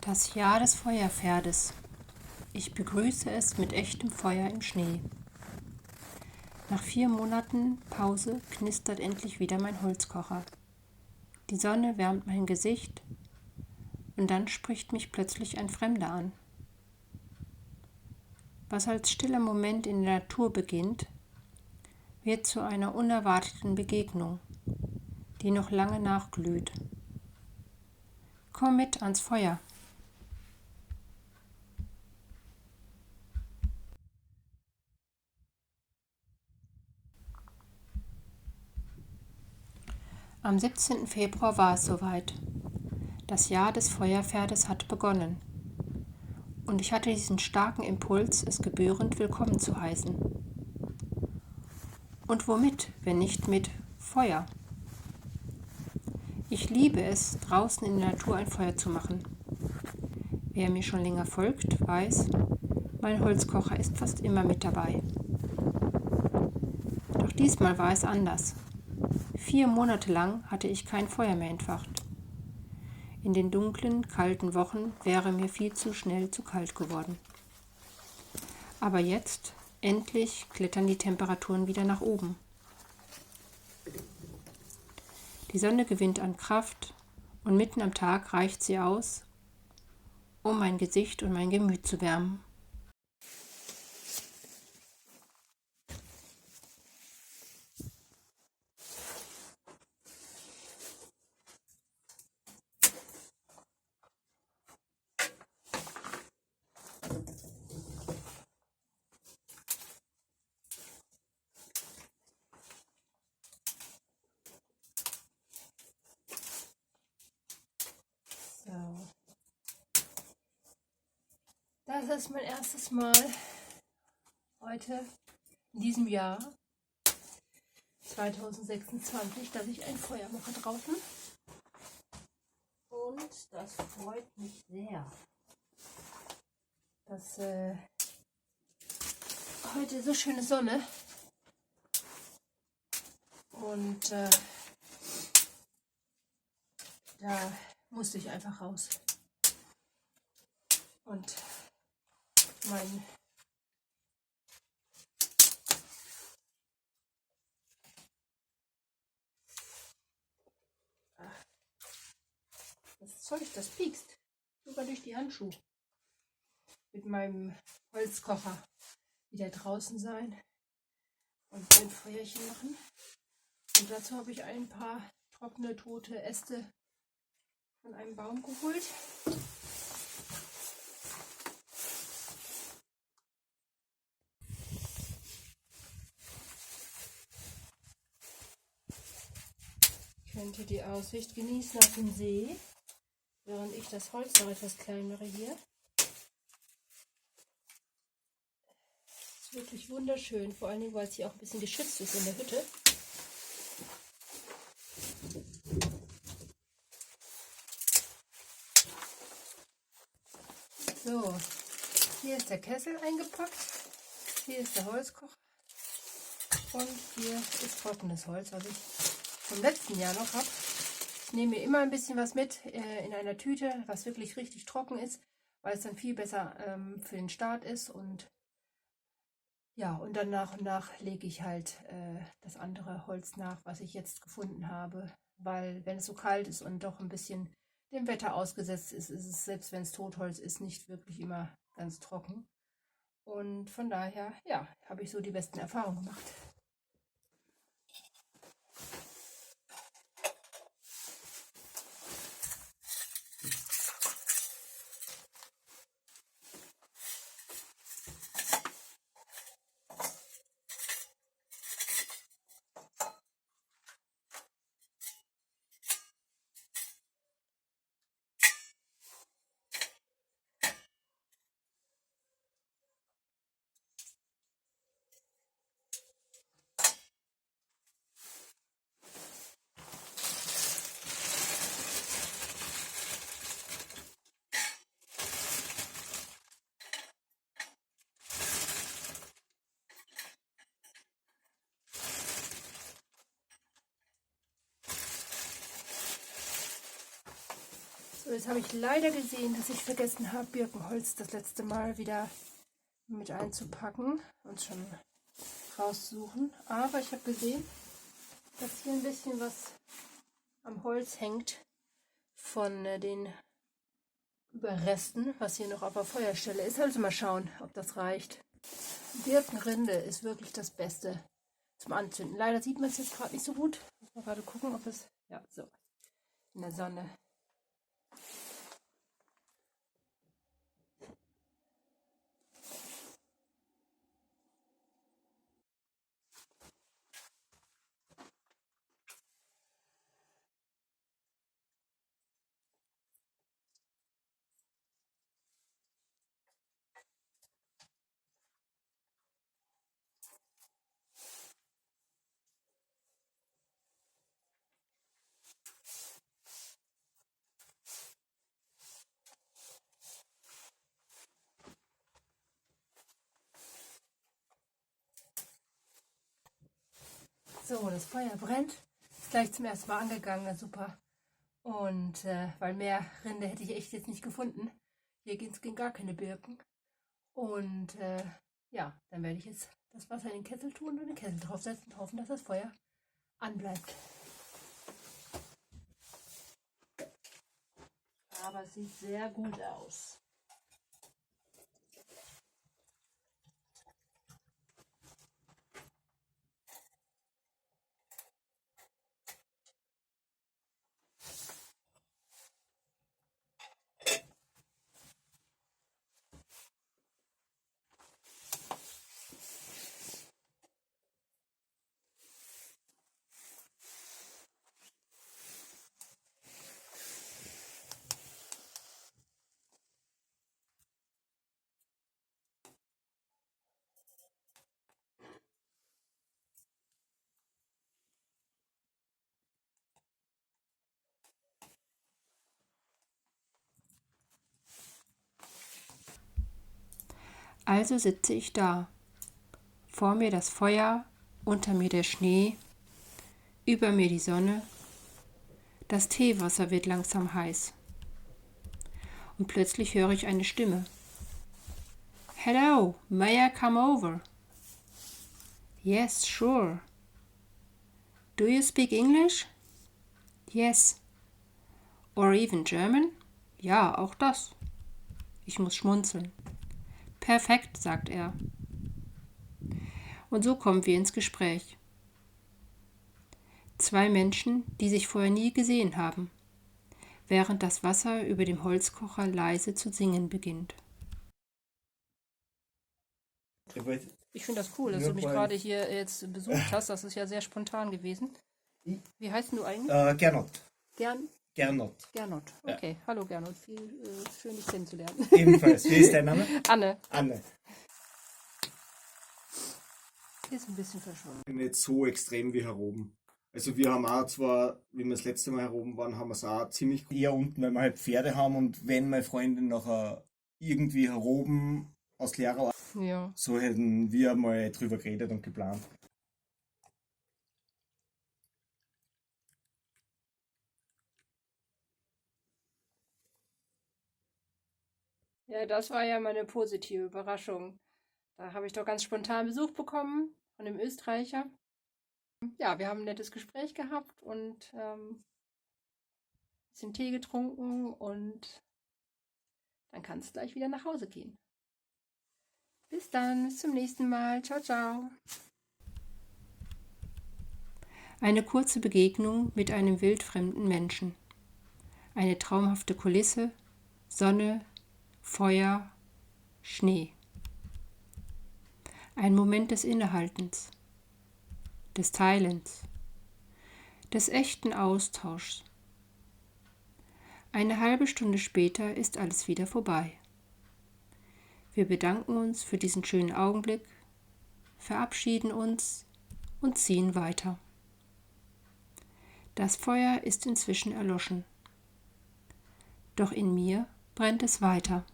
Das Jahr des Feuerpferdes. Ich begrüße es mit echtem Feuer im Schnee. Nach 4 Monaten Pause knistert endlich wieder mein Holzkocher. Die Sonne wärmt mein Gesicht und dann spricht mich plötzlich ein Fremder an. Was als stiller Moment in der Natur beginnt, wird zu einer unerwarteten Begegnung, die noch lange nachglüht. Komm mit ans Feuer. Am 17. Februar war es soweit. Das Jahr des Feuerpferdes hat begonnen. Und ich hatte diesen starken Impuls, es gebührend willkommen zu heißen. Und womit, wenn nicht mit Feuer? Ich liebe es, draußen in der Natur ein Feuer zu machen. Wer mir schon länger folgt, weiß, mein Holzkocher ist fast immer mit dabei. Doch diesmal war es anders. 4 Monate lang hatte ich kein Feuer mehr entfacht. In den dunklen, kalten Wochen wäre mir viel zu schnell zu kalt geworden. Aber jetzt, endlich, klettern die Temperaturen wieder nach oben. Die Sonne gewinnt an Kraft und mitten am Tag reicht sie aus, um mein Gesicht und mein Gemüt zu wärmen. So. Das ist mein erstes Mal heute in diesem Jahr 2026, dass ich ein Feuer mache draußen. Und das freut mich sehr. Dass heute so schöne Sonne und da musste ich einfach raus. Und mein das Zeug, das piekst. Sogar durch die Handschuhe. Mit meinem Holzkocher wieder draußen sein und ein Feuerchen machen. Und dazu habe ich ein paar trockene, tote Äste von einem Baum geholt. Ich könnte die Aussicht genießen auf den See, während ich das Holz noch etwas klein mache hier. Es ist wirklich wunderschön, vor allem weil es hier auch ein bisschen geschützt ist in der Hütte. So, hier ist der Kessel eingepackt, hier ist der Holzkocher und hier ist trockenes Holz, was ich vom letzten Jahr noch habe. Ich nehme mir immer ein bisschen was mit in einer Tüte, was wirklich richtig trocken ist, weil es dann viel besser für den Start ist. Und ja, und dann nach und nach lege ich halt das andere Holz nach, was ich jetzt gefunden habe, weil wenn es so kalt ist und doch ein bisschen dem Wetter ausgesetzt ist, ist es, selbst wenn es Totholz ist, nicht wirklich immer ganz trocken. Und von daher, ja, habe ich so die besten Erfahrungen gemacht. So, jetzt habe ich leider gesehen, dass ich vergessen habe, Birkenholz das letzte Mal wieder mit einzupacken und schon raussuchen. Aber ich habe gesehen, dass hier ein bisschen was am Holz hängt von den Überresten, was hier noch auf der Feuerstelle ist. Also mal schauen, ob das reicht. Birkenrinde ist wirklich das Beste zum Anzünden. Leider sieht man es jetzt gerade nicht so gut. Muss mal gerade gucken, ob es... Ja, so. In der Sonne. So, das Feuer brennt. Ist gleich zum ersten Mal angegangen, super. Und weil mehr Rinde hätte ich echt jetzt nicht gefunden. Hier ging gar keine Birken. Und ja, dann werde ich jetzt das Wasser in den Kessel tun und den Kessel draufsetzen und hoffen, dass das Feuer anbleibt. Aber es sieht sehr gut aus. Also sitze ich da. Vor mir das Feuer, unter mir der Schnee, über mir die Sonne. Das Teewasser wird langsam heiß. Und plötzlich höre ich eine Stimme. Hello, may I come over? Yes, sure. Do you speak English? Yes. Or even German? Ja, auch das. Ich muss schmunzeln. Perfekt, sagt er. Und so kommen wir ins Gespräch. Zwei Menschen, die sich vorher nie gesehen haben, während das Wasser über dem Holzkocher leise zu singen beginnt. Ich finde das cool, dass du mich gerade hier jetzt besucht hast. Das ist ja sehr spontan gewesen. Wie heißt du eigentlich? Gernot. Gernot. Gernot. Okay, ja. Hallo Gernot. Schön, dich kennenzulernen. Ebenfalls. Wie ist dein Name? Anne. Anne. Ist ein bisschen verschwunden. Nicht so extrem wie hier oben. Also wir haben auch zwar, wie wir das letzte Mal hier oben waren, haben wir es auch ziemlich eher unten, weil wir halt Pferde haben und wenn meine Freundin nachher irgendwie hier oben aus Lehrer, Ja. so hätten wir mal drüber geredet und geplant. Ja, das war ja meine positive Überraschung. Da habe ich doch ganz spontan Besuch bekommen von dem Österreicher. Ja, wir haben ein nettes Gespräch gehabt und ein bisschen Tee getrunken und dann kann es gleich wieder nach Hause gehen. Bis dann, bis zum nächsten Mal. Ciao, ciao. Eine kurze Begegnung mit einem wildfremden Menschen. Eine traumhafte Kulisse, Sonne, Feuer, Schnee. Ein Moment des Innehaltens, des Teilens, des echten Austauschs. Eine halbe Stunde später ist alles wieder vorbei. Wir bedanken uns für diesen schönen Augenblick, verabschieden uns und ziehen weiter. Das Feuer ist inzwischen erloschen. Doch in mir brennt es weiter.